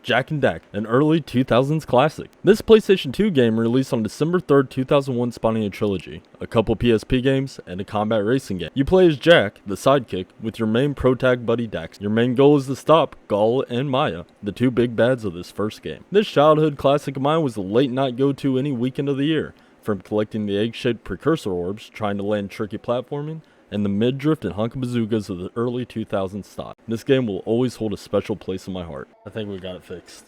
Jak and Daxter, an early 2000s classic. This PlayStation 2 game released on December 3rd, 2001, spanning a trilogy, a couple PSP games, and a combat racing game. You play as Jak, the sidekick, with your main protag buddy Daxter. Your main goal is to stop Gaul and Maya, the two big bads of this first game. This childhood classic of mine was the late night go-to any weekend of the year, from collecting the egg-shaped precursor orbs, trying to land tricky platforming, and the mid-drift and hunk-bazookas of the early 2000s stock. This game will always hold a special place in my heart. I think we got it fixed.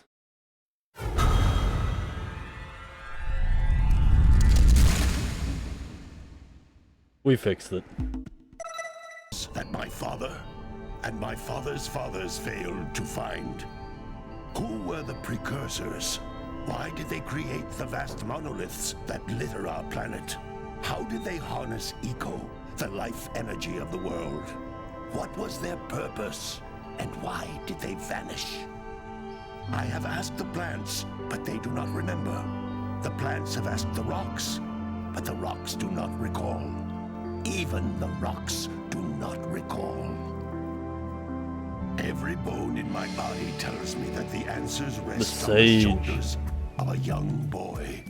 We fixed it. That my father and my father's fathers failed to find. Who were the precursors? Why did they create the vast monoliths that litter our planet? How did they harness eco, the life energy of the world? What was their purpose, and why did they vanish? I have asked the plants, but they do not remember. The plants have asked the rocks, but the rocks do not recall. Even the rocks do not recall. Every bone in my body tells me that the answers rest on the shoulders of a young boy.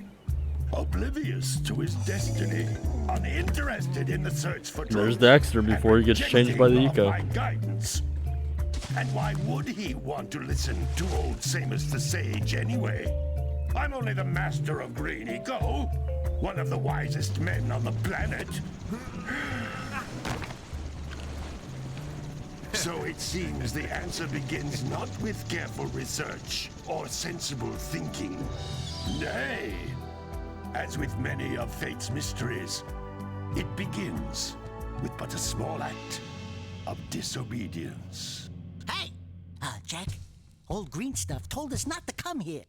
Oblivious to his destiny, uninterested in the search for truth. There's Daxter before he gets changed by the eco. And why would he want to listen to old Samus the Sage anyway? I'm only the master of green eco, one of the wisest men on the planet. So it seems the answer begins not with careful research or sensible thinking. Nay, as with many of fate's mysteries, it begins with but a small act of disobedience. Hey! Jak, old green stuff told us not to come here.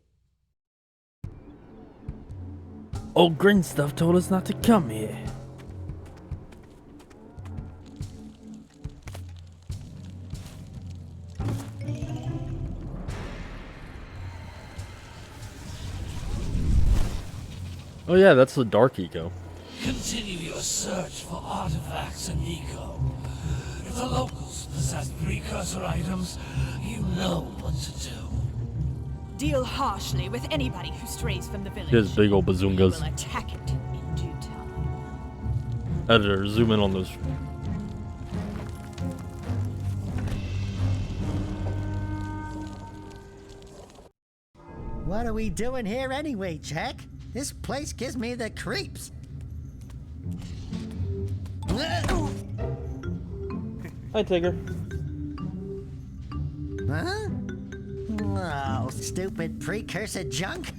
Old green stuff told us not to come here. Oh yeah, that's the dark eco. Continue your search for artifacts and eco. If the locals possess precursor items, you know what to do. Deal harshly with anybody who strays from the village. His big old bazungas. We'll attack it in due time. Editor, zoom in on those. What are we doing here anyway, Jak? This place gives me the creeps. Hi, Tigger. Huh? Oh, stupid precursor junk.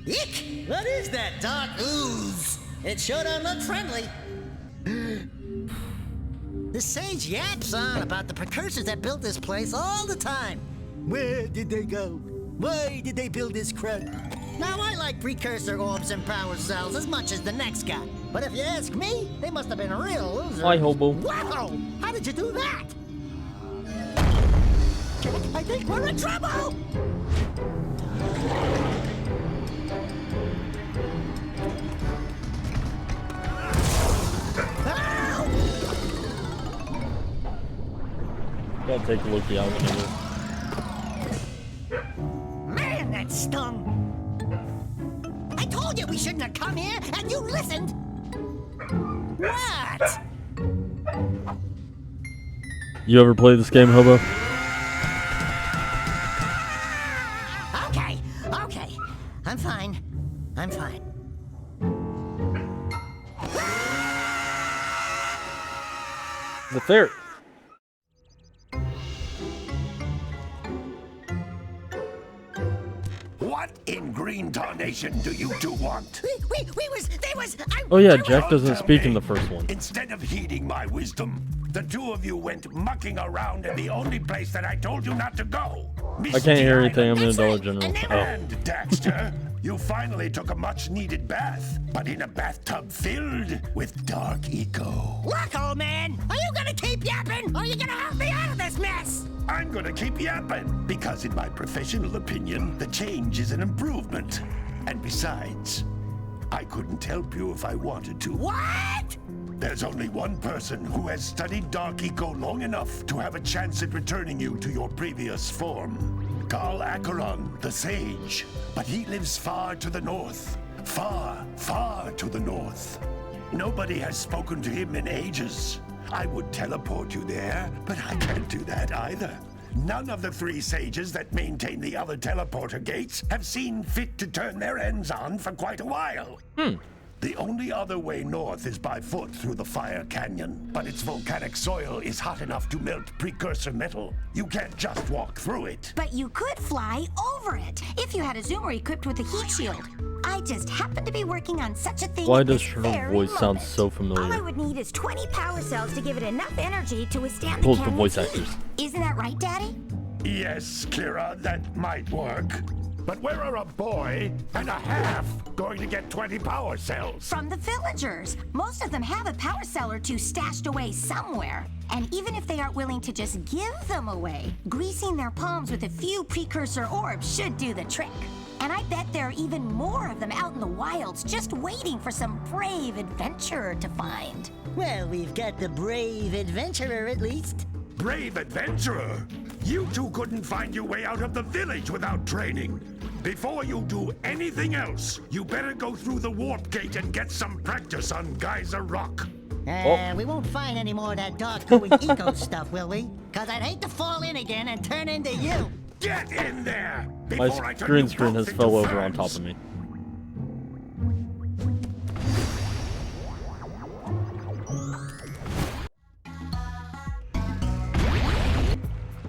Eek! What is that dark ooze? It sure don't look friendly. The sage yaps on about the precursors that built this place all the time. Where did they go? Why did they build this crud? Now, I like precursor orbs and power cells as much as the next guy. But if you ask me, they must have been a real loser. Hi, Hobo. Wow! How did you do that? I think we're in trouble! Gotta take a look at the Man, that stung! I told you we shouldn't have come here, and you listened! What? You ever play this game, Hobo? Okay. I'm fine. The ferret. What in green tarnation do you two want? Oh yeah, Jak doesn't speak in the first one. Instead of heeding my wisdom, the two of you went mucking around in the only place that I told you not to go. I can't hear anything, I'm in a Dollar General. Oh. And Daxter, you finally took a much-needed bath, but in a bathtub filled with dark eco. Look, old man, are you gonna keep yapping, or are you gonna help me out of this mess? I'm gonna keep yapping, because in my professional opinion, the change is an improvement. And besides, I couldn't help you if I wanted to. What? There's only one person who has studied Dark Eco long enough to have a chance at returning you to your previous form. Carl Acheron, the Sage. But he lives far to the north. Far, far to the north. Nobody has spoken to him in ages. I would teleport you there, but I can't do that either. None of the 3 sages that maintain the other teleporter gates have seen fit to turn their ends on for quite a while. The only other way north is by foot through the Fire Canyon, but its volcanic soil is hot enough to melt precursor metal. You can't just walk through it. But you could fly over it if you had a zoomer equipped with a heat shield. I just happen to be working on such a thing. Why at does this her very voice sound moment. so familiar? All I would need is 20 power cells to give it enough energy to withstand Pull the up the canyon's voice heat. actors. Isn't that right, Daddy? Yes, Kira, that might work. But where are a boy and a half going to get 20 power cells? From the villagers. Most of them have a power cell or 2 stashed away somewhere. And even if they aren't willing to just give them away, greasing their palms with a few precursor orbs should do the trick. And I bet there are even more of them out in the wilds just waiting for some brave adventurer to find. Well, we've got the brave adventurer at least. Brave adventurer! You two couldn't find your way out of the village without training. Before you do anything else, you better go through the warp gate and get some practice on Geyser Rock. We won't find any more of that dark gooey eco stuff, will we? Cause I'd hate to fall in again and turn into you. Get in there! My Before I turn green you screen both has into fell over on top fans. of me.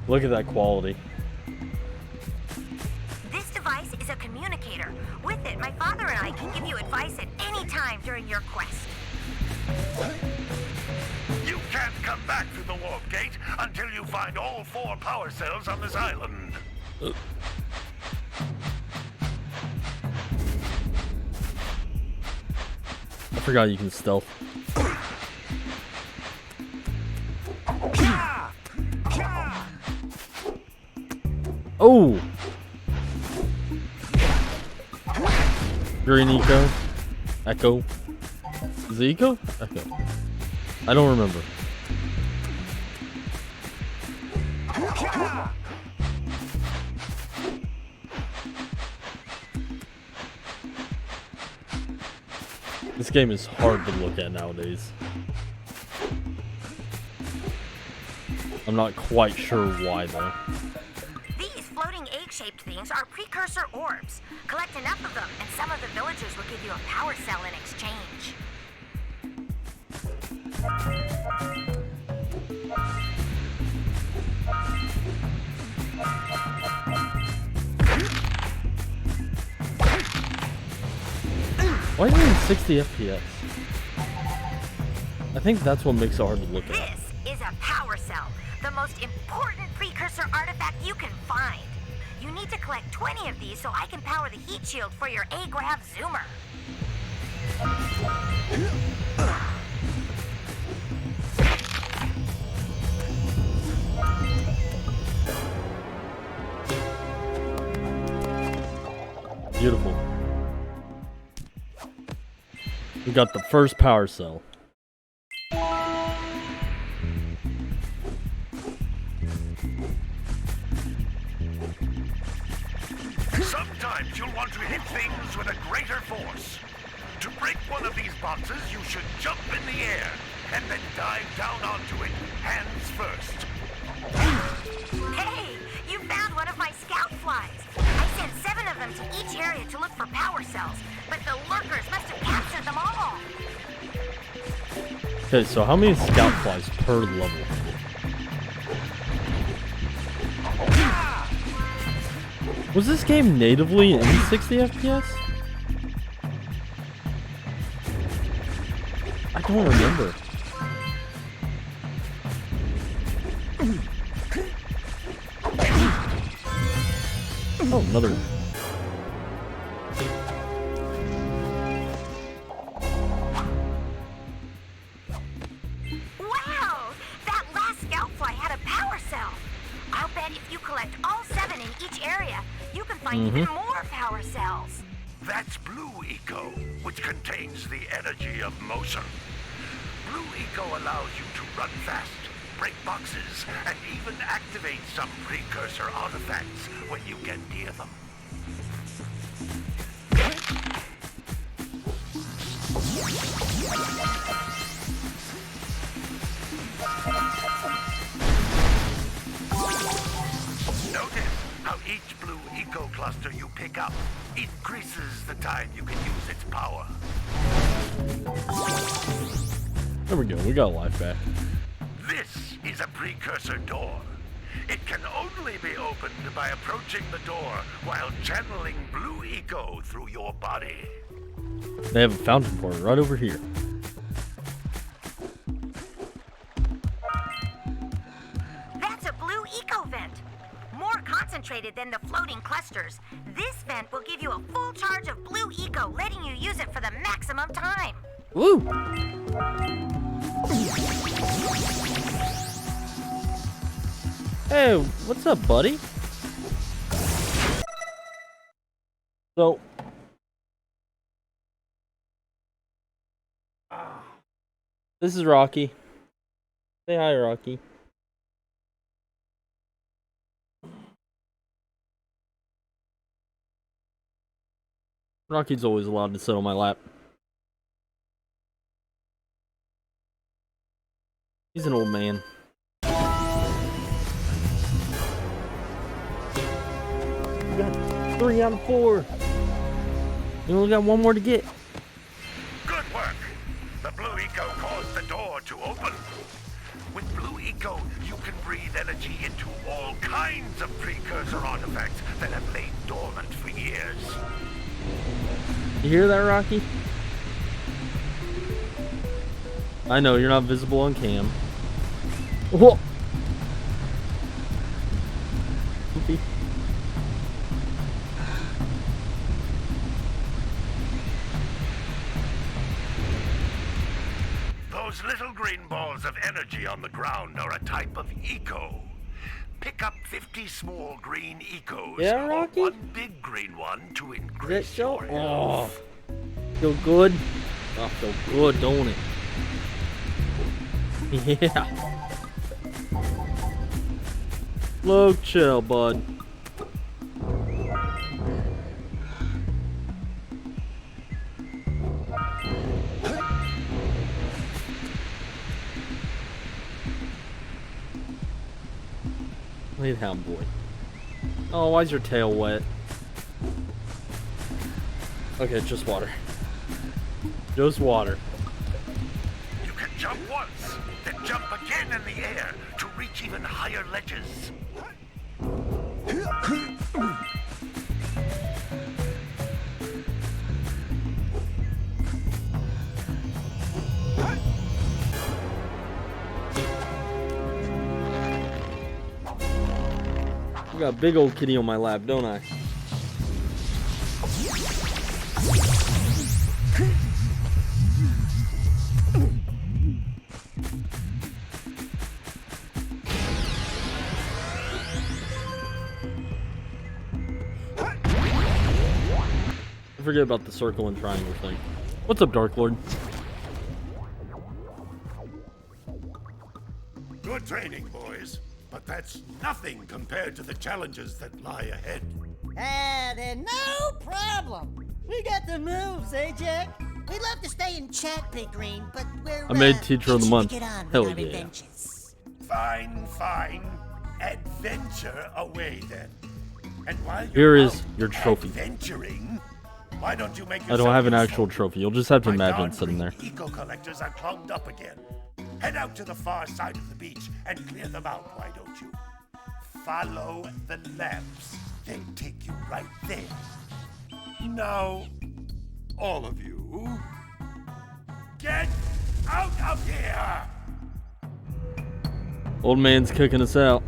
Look at that quality. This device is a communicator. With it, my father and I can give you advice at any time during your quest. You can't come back through the warp gate until you find all 4 power cells on this island. I forgot you can stealth. Oh! Green Eco? Echo? Is it Eco? Echo. I don't remember. This game is hard to look at nowadays. I'm not quite sure why though. These floating egg-shaped things are precursor orbs. Collect enough of them, and some of the villagers will give you a power cell in exchange. Why is it in 60 FPS? I think that's what makes it hard to look at. This is a power cell, the most important precursor artifact you can find. You need to collect 20 of these so I can power the heat shield for your A-Grav zoomer. Beautiful. We got the first power cell. Sometimes you'll want to hit things with a greater force. To break one of these boxes, you should jump in the air and then dive down onto it, hands first. Hey, you found one of my scout flies. I sent 7 of them to each area to look for power cells, but the lurkers must have captured them all. Okay, so how many scout flies per level? Was this game natively in 60 FPS? I don't remember. Oh, another one. Wow! That last scout fly had a power cell. I'll bet if you collect all 7 in each area, you can find even more power cells. That's Blue Eco, which contains the energy of motion. Blue Eco allows you to run fast, break boxes, and even activate some precursor artifacts when you get near them. Notice how each Blue Eco cluster you pick up increases the time you can use its power. There we go, we got life back. This is a precursor door. It can only be opened by approaching the door while channeling Blue Eco through your body. They have a fountain for it right over here. That's a Blue Eco vent. More concentrated than the floating clusters. This vent will give you a full charge of Blue Eco, letting you use it for the maximum time. Woo! Hey, what's up, buddy? So, this is Rocky. Say hi, Rocky. Rocky's always allowed to sit on my lap. He's an old man. We got 3 out of 4. We only got 1 more to get. Good work! The Blue Eco caused the door to open. With Blue Eco, you can breathe energy into all kinds of precursor artifacts that have lain dormant for years. You hear that, Rocky? I know you're not visible on cam. Whoa! Oopie. Those little green balls of energy on the ground are a type of eco. Pick up 50 small green ecos, Yeah, or Rocky? 1 big green one to Does that increase show? your Oh, health. feel good? Oh, feel good, don't it? Yeah. Low chill, bud. Lay down, boy. Oh, why's your tail wet? Okay, just water. Just water. You can jump once, then jump again in the air to reach even higher ledges. I got a big old kitty on my lap, don't I? Forget about the circle and triangle thing. What's up, Dark Lord? Good training, boys. But that's nothing compared to the challenges that lie ahead. Then no problem. We got the moves, eh, Jack? We'd love to stay and chat, Big Green, but we're I made Teacher of the itching Month. to get on with Hell our yeah. adventures. Fine, fine. Adventure away then. And while Here you're is out your trophy. adventuring, why don't you make I don't yourself have an useful? actual trophy. You'll just have to My imagine darn it sitting there. green eco collectors are clogged up again. Head out to the far side of the beach and clear them out, why don't you? Follow the lamps. They'll take you right there. Now, all of you, get out of here! Old man's kicking us out.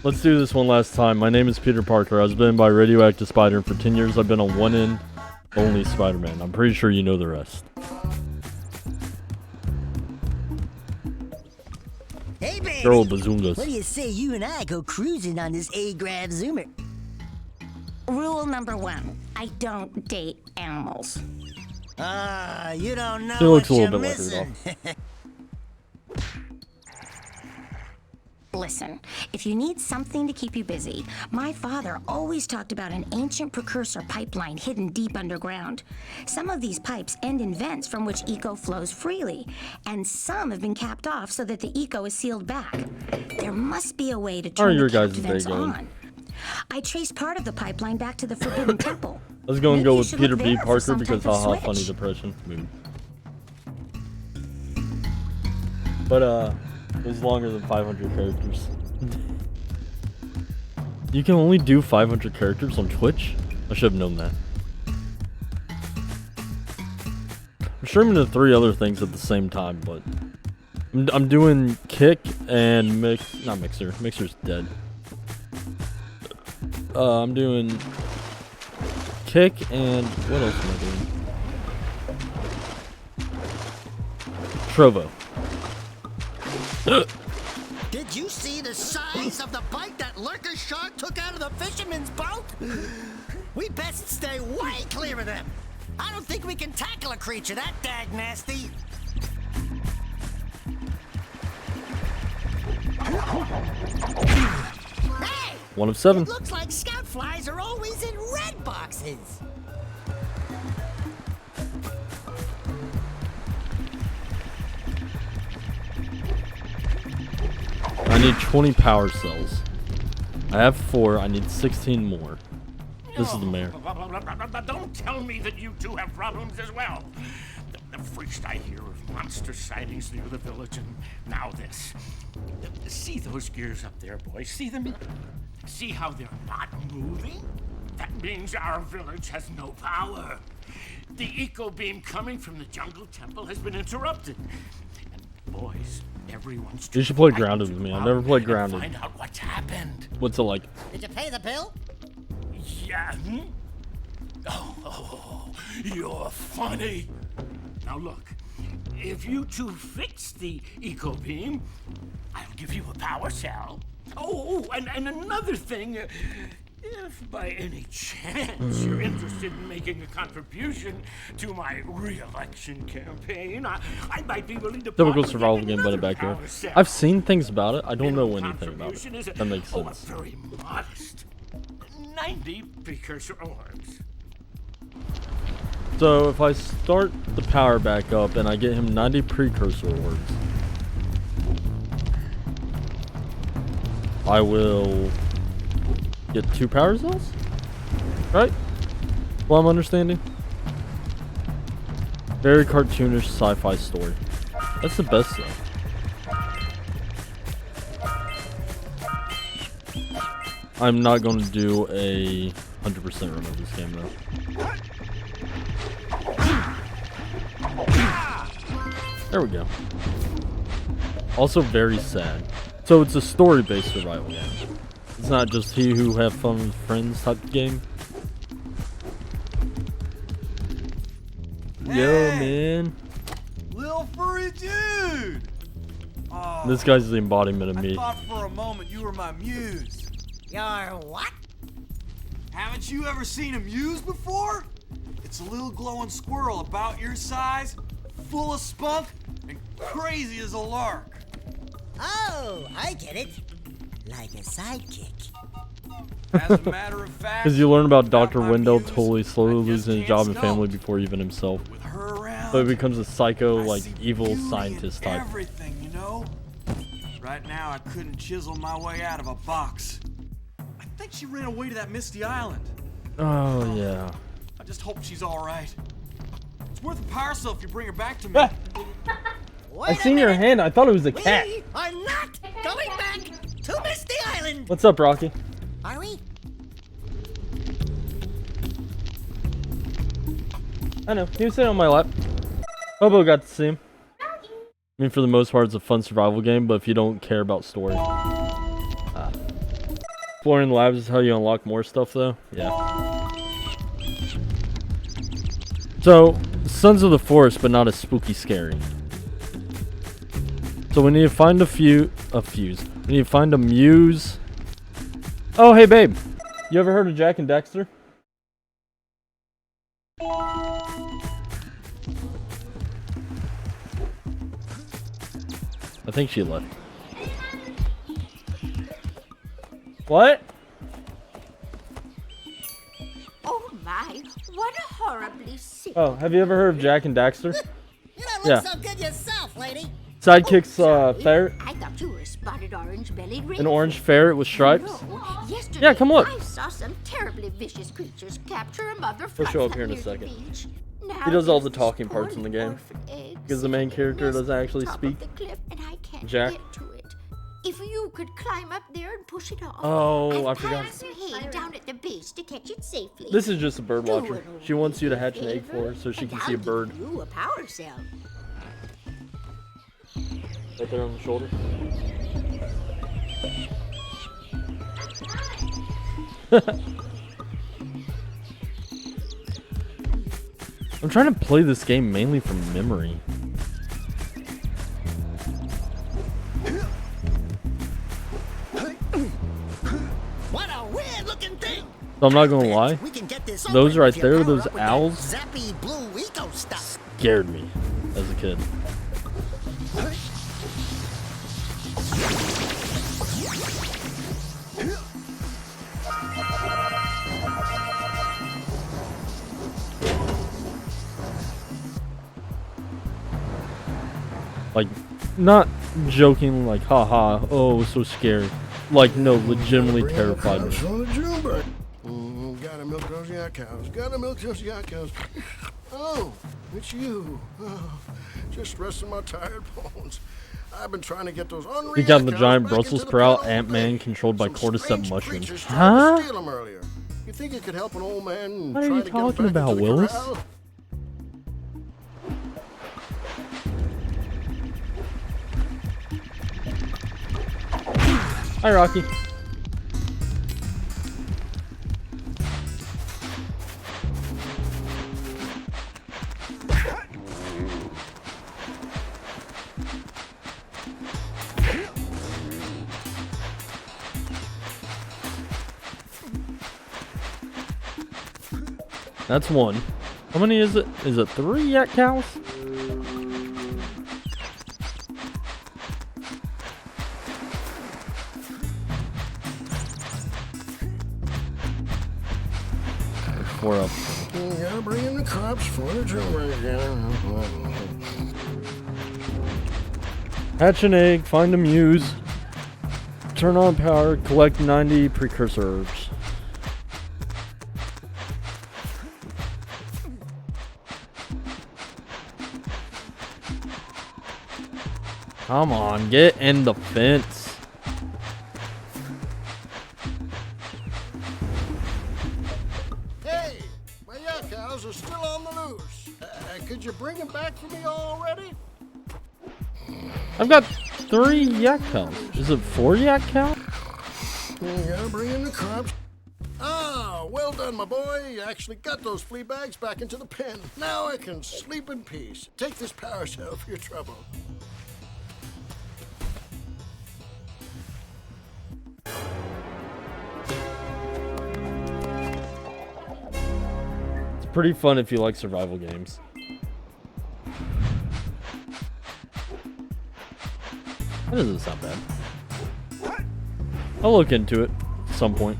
Let's do this one last time. My name is Peter Parker. I was bitten by a radioactive spider, and for 10 years I've been on one end, only Spider-Man. I'm pretty sure you know the rest. Hey, baby. Girl bazungas. What do you say you and I go cruising on this A-Grav Zoomer? Rule number 1, I don't date animals. You don't know He looks what a you're little bit like missing. Listen, if you need something to keep you busy, my father always talked about an ancient precursor pipeline hidden deep underground. Some of these pipes end in vents from which eco flows freely, and some have been capped off so that the eco is sealed back. There must be a way to turn your the capped guys' day vents going? on. I traced part of the pipeline back to the Forbidden Temple. I was going to Maybe go you with should Peter look B. there for Parker some because type of haha, funny switch. depression. But it was longer than 500 characters. You can only do 500 characters on Twitch? I should have known that. I'm streaming to 3 other things at the same time, but I'm doing Kick and not Mixer. Mixer's dead. I'm doing Kick and what else am I doing? Trovo. Did you see the size of the bite that lurker shark took out of the fisherman's boat? We best stay way clear of them. I don't think we can tackle a creature that dag nasty. Hey! 1 of 7. It looks like scout flies are always in red boxes. I need 20 power cells. I have 4. I need 16 more. This is the mayor. Don't tell me that you two have problems as well. First I hear of monster sightings near the village, and now this. See those gears up there, boys? See them? See how they're not moving? That means our village has no power. The eco beam coming from the jungle temple has been interrupted. And boys, everyone's You should play Grounded with me. I've never played Grounded. Find out what's happened. What's it like? Did you pay the bill? Yeah. Oh, you're funny. Now look, if you two fix the eco beam, I'll give you a power cell. Oh, and another thing, if by any chance you're interested in making a contribution to my re-election campaign, I might be willing to. Typical survival game, but back here. I've seen things about it. I don't know anything about it. That makes A sense. very modest 90 precursor orbs. So if I start the power back up and I get him 90 precursor orbs, I will get 2 power cells? Right? Well, I'm understanding. Very cartoonish sci-fi story. That's the best though. I'm not going to do a 100% run of this game though. There we go. Also very sad. So it's a story-based survival game. It's not just he who have fun with friends type game. Yo, man. Little furry dude! Oh, This guy's the embodiment of I me. thought for a moment you were my muse. Your what? Haven't you ever seen a muse before? It's a little glowing squirrel about your size, full of spunk, and crazy as a lark. Oh, I get it. Like a sidekick. As a matter of fact, Because you learn about without Dr. my Wendell muse, totally I slowly just losing his can't job and family sculpt. before even himself. With her around, So he becomes a psycho, I like, see evil beauty in scientist type. everything, you know? Right now, I couldn't chisel my way out of a box. I think she ran away to that misty island. Oh, yeah. I just hope she's all right. It's worth a power cell if you bring her back to me. Ah, Wait I a seen your minute. hand. I thought it was a cat. We are not going back to Misty Island. What's up, Rocky? Are we? I know. He was sitting on my lap. Hobo got to see him. I mean, for the most part, it's a fun survival game, but if you don't care about story. Exploring the labs is how you unlock more stuff, though. Yeah. So, Sons of the Forest, but not as spooky scary. So we need to find a fuse. We need to find a muse. Oh, hey, babe. You ever heard of Jak and Daxter? I think she left. What? Oh my, what a horribly sick. Oh, have you ever heard of Jak and Daxter? You don't look Yeah. so good yourself, lady. Sidekick's ferret. I thought you were a spotted orange-bellied An orange ferret with stripes. No. Yesterday, Yeah, come look. I saw some terribly vicious creatures capture a mother He'll show up here in a second. He does all the talking parts in the game. Because the main character doesn't actually speak. Jack. Get to it. If you could climb up there and push it off. Oh, I I've forgot. piled some hay down at the base to catch it safely. This is just a bird watcher. She wants you to hatch an egg for her so she can see a bird. You a power cell. Right there on the shoulder. I'm trying to play this game mainly from memory. What a weird looking thing. So I'm not gonna lie, We can get this those open right if you there, power those up with that owls, zappy blue eco stuff. scared me as a kid. Like, not joking, like, haha, oh, it was so scary. Like, no, legitimately terrified me. Gotta milk those yak cows. Gotta milk those yak cows. Oh, it's you. Oh, just resting my tired bones. I've been trying to get those unreal. He got the cows giant back Brussels into the sprout pen all Ant-Man day. controlled by Some cordyceps strange mushrooms. creatures tried to Huh? steal 'em earlier. You think it could help an old man What are try you to get 'em talking back about, into the Willis? corral? Hi, Rocky. That's one. How many is it? Is it 3 yak cows? There's 4 up. Gotta bring in the cops for the drummer again. Hatch an egg, find a muse, turn on power, collect 90 precursor herbs. Come on, get in the fence. Hey, my yak cows are still on the loose. Could you bring them back for me already? I've got 3 yak cows. Is it 4 yak cows? Gotta bring in the cops. Ah, well done, my boy. You actually got those flea bags back into the pen. Now I can sleep in peace. Take this power cell for your trouble. It's pretty fun if you like survival games. That doesn't sound bad. I'll look into it at some point.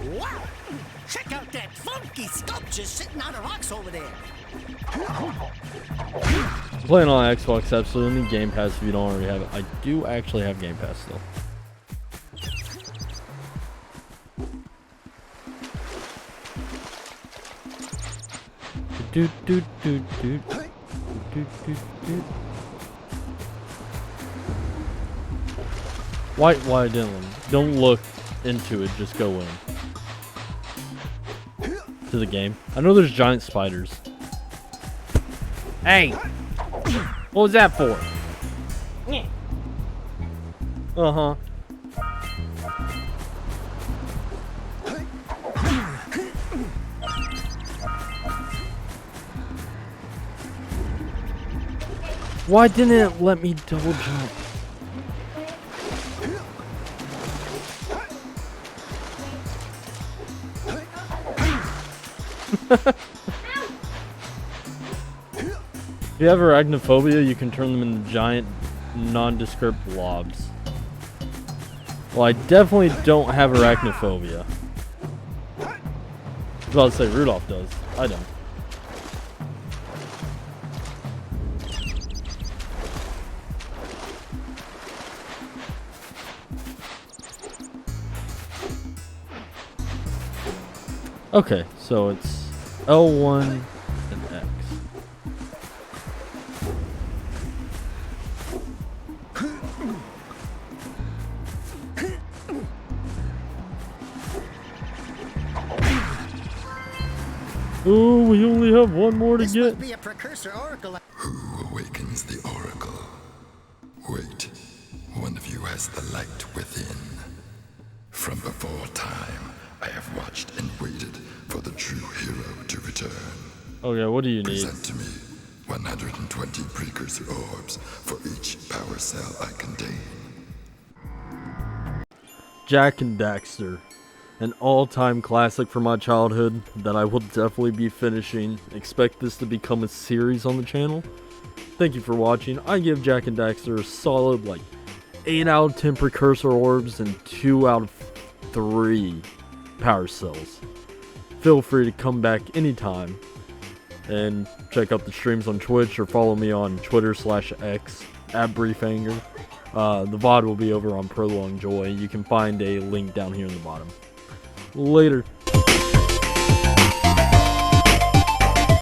Wow! Check out that funky sculpture sitting on the rocks over there. Playing on Xbox, absolutely. Game Pass if you don't already have it. I do actually have Game Pass still. Do do do do do do do. Why Dylan? Don't look into it. Just go in to the game. I know there's giant spiders. Hey, what was that for? Uh-huh. Why didn't it let me double jump? If you have arachnophobia, you can turn them into giant, nondescript blobs. Well, I definitely don't have arachnophobia. I was about to say Rudolph does. I don't. Okay, so it's L1 and X. Ooh, we only have one more to This get. must be a precursor oracle. Who awakens the oracle? Wait, one of you has the light within. From before time, I have watched and waited for the true hero to return. Okay, what do you need? Present to me 120 precursor orbs for each power cell I contain. Jak and Daxter. An all-time classic from my childhood that I will definitely be finishing. Expect this to become a series on the channel. Thank you for watching. I give Jak and Daxter a solid 8 out of 10 precursor orbs and 2 out of 3 power cells. Feel free to come back anytime and check out the streams on Twitch or follow me on Twitter/X @BriefAnger. The VOD will be over on Prolonged Joy. You can find a link down here in the bottom. Later.